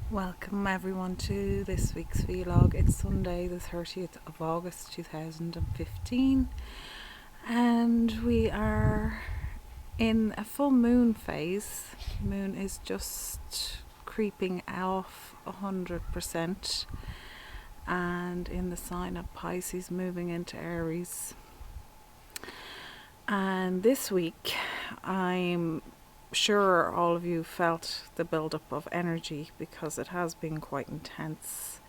Welcome everyone to this week's vlog. It's Sunday the 30th of August 2015 and we are in a full moon phase. Moon is just creeping off 100% and in the sign of Pisces, moving into Aries. And this week I'm sure all of you felt the build-up of energy because it has been quite intense.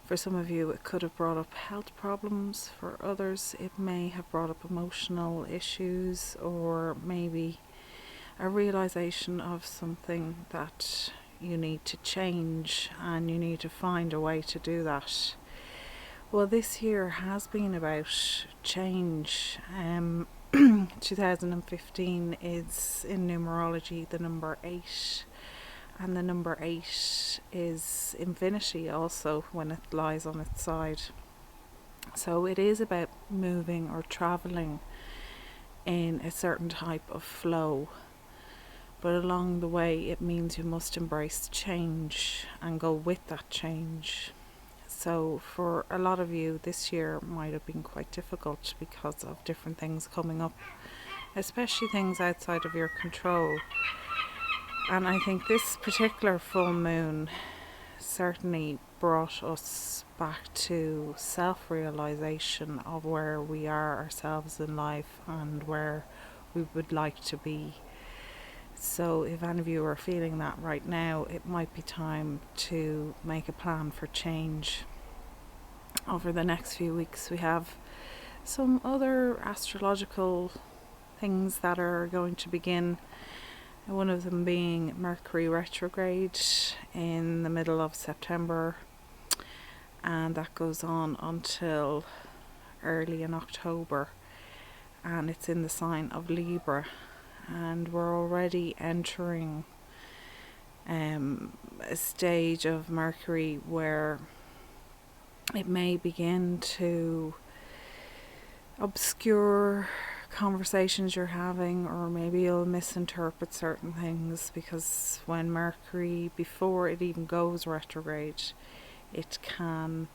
For some of you it could have brought up health problems, for others it may have brought up emotional issues or maybe a realization of something that you need to change and you need to find a way to do that. Well, this year has been about change. 2015 is in numerology the number 8, and the number 8 is infinity also when it lies on its side. So it is about moving or travelling in a certain type of flow, but along the way it means you must embrace change and go with that change. So for a lot of you this year might have been quite difficult because of different things coming up, especially things outside of your control. And I think this particular full moon certainly brought us back to self-realization of where we are ourselves in life and where we would like to be. So if any of you are feeling that right now, it might be time to make a plan for change. Over the next few weeks we have some other astrological things that are going to begin, one of them being Mercury retrograde in the middle of September, and that goes on until early in October, and it's in the sign of Libra, and we're already entering a stage of Mercury where it may begin to obscure conversations you're having, or maybe you'll misinterpret certain things, because when Mercury, before it even goes retrograde, it can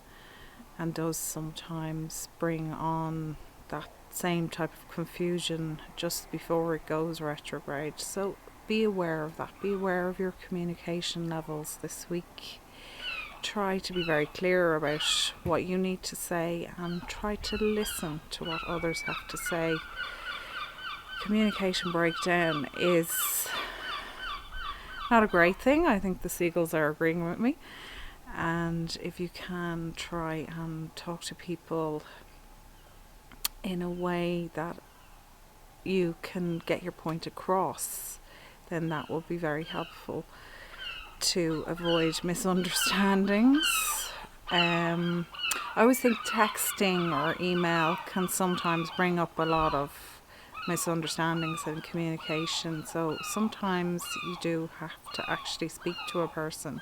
and does sometimes bring on that same type of confusion just before it goes retrograde. So be aware of that. Be aware of your communication levels this week. Try to be very clear about what you need to say and try to listen to what others have to say. Communication breakdown is not a great thing. I think the seagulls are agreeing with me. And if you can, try and talk to people in a way that you can get your point across, then that will be very helpful to avoid misunderstandings. I always think texting or email can sometimes bring up a lot of misunderstandings in communication, so sometimes you do have to actually speak to a person.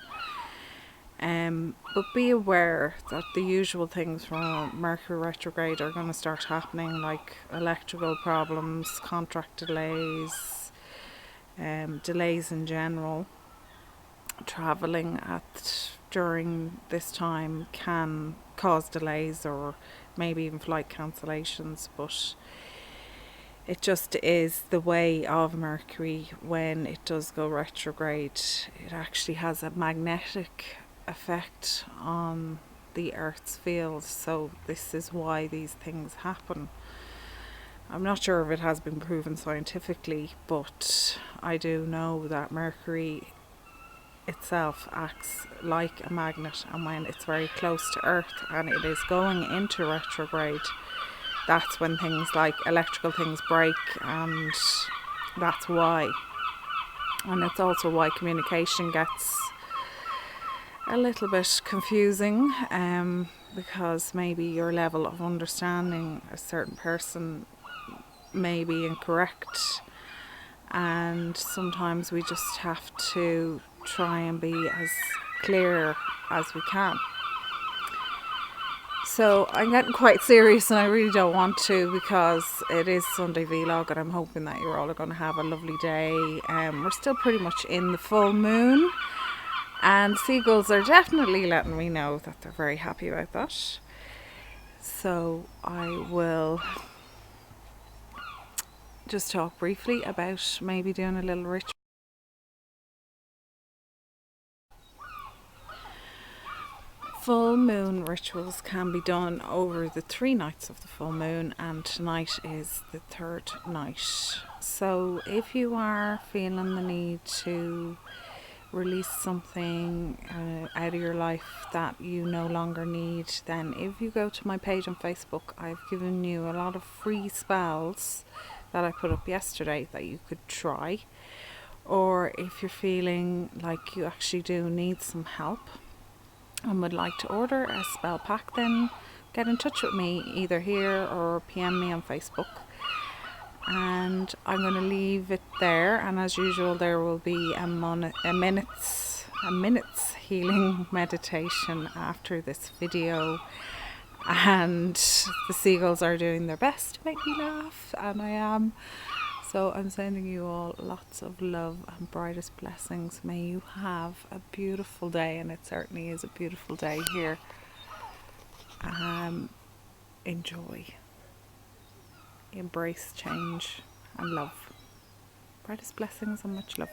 But be aware that the usual things from Mercury retrograde are going to start happening, like electrical problems, contract delays, delays in general. Travelling during this time can cause delays or maybe even flight cancellations, but it just is the way of Mercury. When it does go retrograde, it actually has a magnetic effect on the Earth's field, so this is why these things happen. I'm not sure if it has been proven scientifically, but I do know that Mercury itself acts like a magnet, and when it's very close to Earth and it is going into retrograde, that's when things like electrical things break, and that's why. And it's also why communication gets a little bit confusing, because maybe your level of understanding a certain person may be incorrect, and sometimes we just have to try and be as clear as we can. So I'm getting quite serious and I really don't want to, because it is Sunday vlog and I'm hoping that you're all going to have a lovely day. We're still pretty much in the full moon, And seagulls are definitely letting me know that they're very happy about that. So I will just talk briefly about maybe doing a little ritual. Full moon rituals can be done over the 3 nights of the full moon, and tonight is the third night. So if you are feeling the need to release something out of your life that you no longer need, then if you go to my page on Facebook, I've given you a lot of free spells that I put up yesterday that you could try. Or if you're feeling like you actually do need some help and would like to order a spell pack, then get in touch with me either here or PM me on Facebook. And I'm going to leave it there, and as usual there will be a minute's healing meditation after this video. And the seagulls are doing their best to make me laugh, and I am. So I'm sending you all lots of love and brightest blessings. May you have a beautiful day, and it certainly is a beautiful day here. Enjoy, embrace change and love. Brightest blessings and much love.